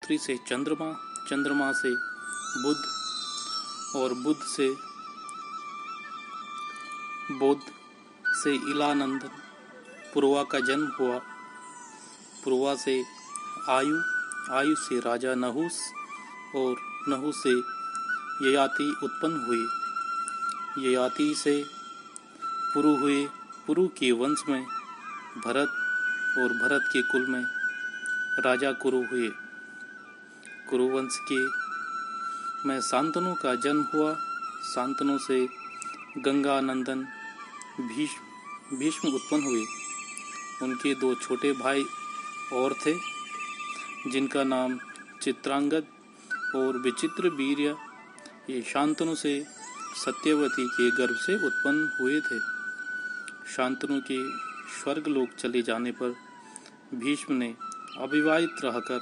पृथ्वी से चंद्रमा, चंद्रमा से बुध और बुध से इलानंदन, पूर्वा का जन्म हुआ, पूर्वा से आयु, आयु से राजा नहुस और नहुस से ययाति उत्पन्न हुए, ययाति से पुरु हुए, पुरु के वंश में भरत और भरत के कुल में राजा कुरु हुए, कुरु वंश के में शांतनु का जन्म हुआ, शांतनु से गंगा नंदन भीष्म उत्पन्न हुए। उनके दो छोटे भाई और थे जिनका नाम चित्रांगद और विचित्र वीर्य। ये शांतनु से सत्यवती के गर्भ से उत्पन्न हुए थे। शांतनु के स्वर्गलोक चले जाने पर भीष्म ने अविवाहित रहकर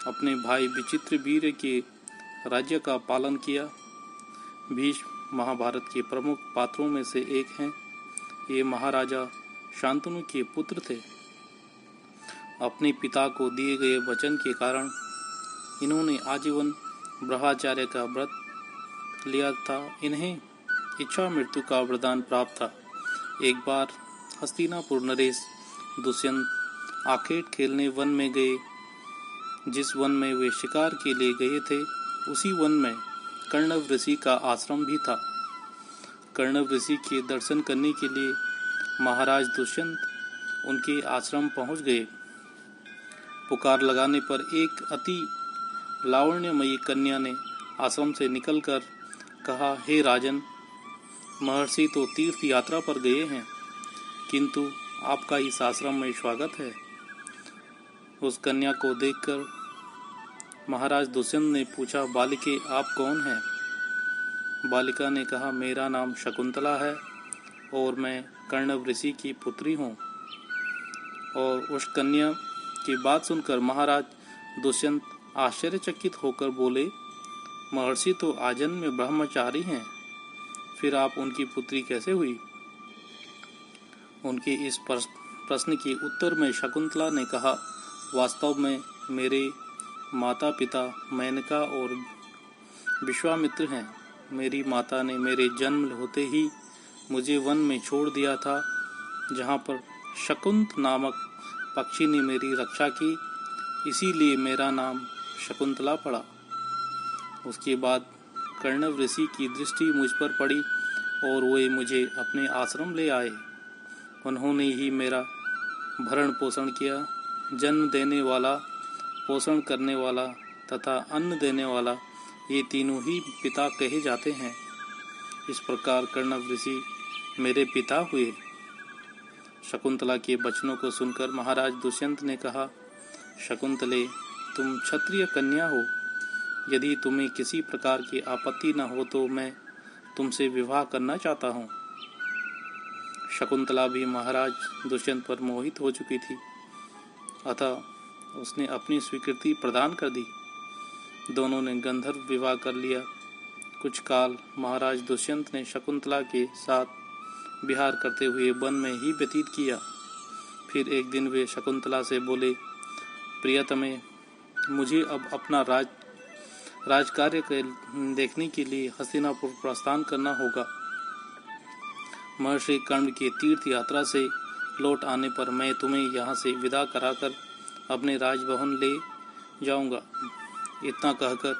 अपने भाई विचित्र वीर्य के राज्य का पालन किया। भीष्म महाभारत के प्रमुख पात्रों में से एक हैं। ये महाराजा शांतनु के पुत्र थे। अपने पिता को दिए गए वचन के कारण इन्होंने आजीवन ब्रह्मचर्य का व्रत लिया था। इन्हें इच्छा मृत्यु का वरदान प्राप्त था। एक बार हस्तिनापुर नरेश दुष्यंत आखेट खेलने वन में गए। जिस वन में वे शिकार के लिए गए थे उसी वन में कर्णव ऋषि का आश्रम भी था। कर्णव ऋषि के दर्शन करने के लिए महाराज दुष्यंत उनके आश्रम पहुंच गए। पुकार लगाने पर एक अति लावण्यमयी कन्या ने आश्रम से निकलकर कहा, हे राजन, महर्षि तो तीर्थ यात्रा पर गए हैं, किंतु आपका इस आश्रम में स्वागत है। उस कन्या को देखकर महाराज दुष्यंत ने पूछा, बालिके आप कौन हैं? बालिका ने कहा, मेरा नाम शकुंतला है और मैं कर्णव ऋषि की पुत्री हूँ। और उस कन्या की बात सुनकर महाराज दुष्यंत आश्चर्यचकित होकर बोले, महर्षि तो आजन्म में ब्रह्मचारी हैं, फिर आप उनकी पुत्री कैसे हुई? उनके इस प्रश्न के उत्तर में शकुंतला ने कहा, वास्तव में मेरे माता पिता मेनका और विश्वामित्र हैं। मेरी माता ने मेरे जन्म होते ही मुझे वन में छोड़ दिया था, जहाँ पर शकुंत नामक पक्षी ने मेरी रक्षा की, इसीलिए मेरा नाम शकुंतला पड़ा। उसके बाद कर्णव ऋषि की दृष्टि मुझ पर पड़ी और वे मुझे अपने आश्रम ले आए। उन्होंने ही मेरा भरण पोषण किया। जन्म देने वाला, पोषण करने वाला तथा अन्न देने वाला, ये तीनों ही पिता कहे जाते हैं। इस प्रकार कर्णव ऋषि मेरे पिता हुए। शकुंतला के वचनों को सुनकर महाराज दुष्यंत ने कहा, शकुंतले, तुम क्षत्रिय कन्या हो। यदि तुम्हें किसी प्रकार की आपत्ति न हो तो मैं तुमसे विवाह करना चाहता हूँ। शकुंतला भी महाराज दुष्यंत पर मोहित हो चुकी थी, अतः उसने अपनी स्वीकृति प्रदान कर दी। दोनों ने गंधर्व विवाह कर लिया। कुछ काल महाराज दुष्यंत ने शकुंतला के साथ विहार करते हुए वन में ही व्यतीत किया। फिर एक दिन वे शकुंतला से बोले, प्रियतमे, मुझे अब अपना राजकार्य देखने के लिए हस्तिनापुर प्रस्थान करना होगा। महर्षि कर्ण के तीर्थ यात्रा से लौट आने पर मैं तुम्हें यहाँ से विदा कराकर अपने राजभवन ले जाऊंगा। इतना कहकर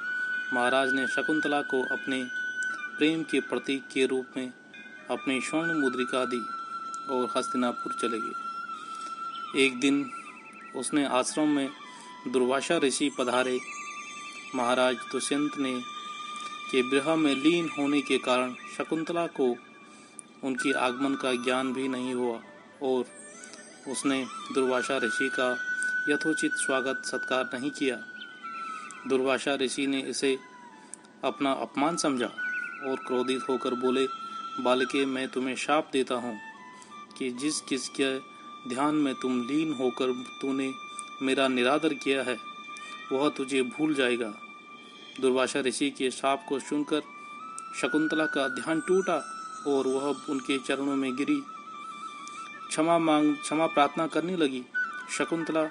महाराज ने शकुंतला को अपने प्रेम के प्रतीक के रूप में अपनी स्वर्ण मुद्रिका दी और हस्तिनापुर चले गए। एक दिन उसने आश्रम में दुर्वासा ऋषि पधारे। महाराज दुष्यंत ने के विरह में लीन होने के कारण शकुंतला को उनके आगमन का ज्ञान भी नहीं हुआ और उसने दुर्वासा ऋषि का यथोचित स्वागत सत्कार नहीं किया। दुर्वासा ऋषि ने इसे अपना अपमान समझा और क्रोधित होकर बोले, बालिके, मैं तुम्हें शाप देता हूँ कि जिस किसके ध्यान में तुम लीन होकर तूने मेरा निरादर किया है वह तुझे भूल जाएगा। दुर्वासा ऋषि के शाप को सुनकर शकुंतला का ध्यान टूटा और वह उनके चरणों में गिरी, क्षमा प्रार्थना करने लगी। शकुंतला